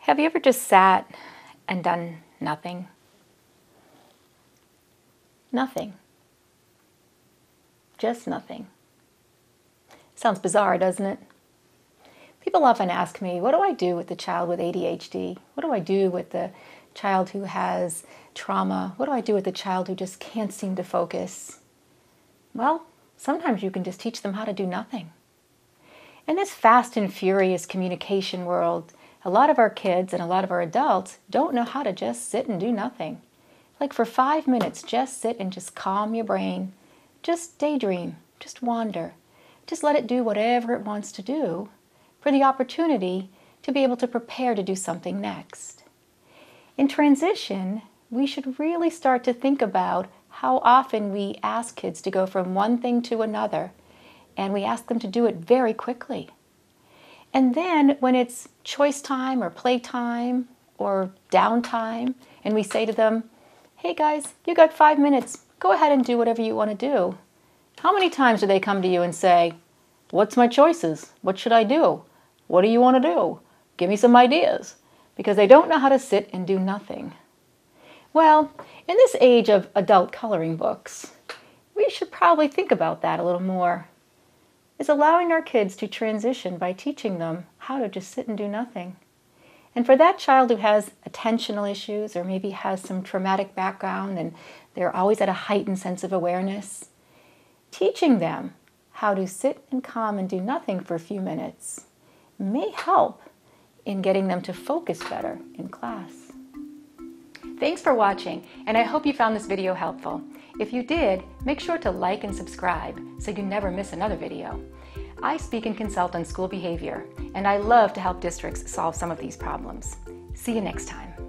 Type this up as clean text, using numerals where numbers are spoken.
Have you ever just sat and done nothing? Nothing. Just nothing. Sounds bizarre, doesn't it? People often ask me, what do I do with the child with ADHD? What do I do with the child who has trauma? What do I do with the child who just can't seem to focus? Well, sometimes you can just teach them how to do nothing. In this fast and furious communication world, a lot of our kids and a lot of our adults don't know how to just sit and do nothing. Like for 5 minutes, just sit and just calm your brain. Just daydream, just wander. Just let it do whatever it wants to do for the opportunity to be able to prepare to do something next. In transition, we should really start to think about how often we ask kids to go from one thing to another, and we ask them to do it very quickly. And then when it's choice time or play time or downtime, and we say to them, hey guys, you got 5 minutes, go ahead and do whatever you want to do. How many times do they come to you and say, what's my choices? What should I do? What do you want to do? Give me some ideas. Because they don't know how to sit and do nothing. Well, in this age of adult coloring books, we should probably think about that a little more. Is allowing our kids to transition by teaching them how to just sit and do nothing. And for that child who has attentional issues or maybe has some traumatic background and they're always at a heightened sense of awareness, teaching them how to sit and calm and do nothing for a few minutes may help in getting them to focus better in class. Thanks for watching, and I hope you found this video helpful. If you did, make sure to like and subscribe so you never miss another video. I speak and consult on school behavior, and I love to help districts solve some of these problems. See you next time.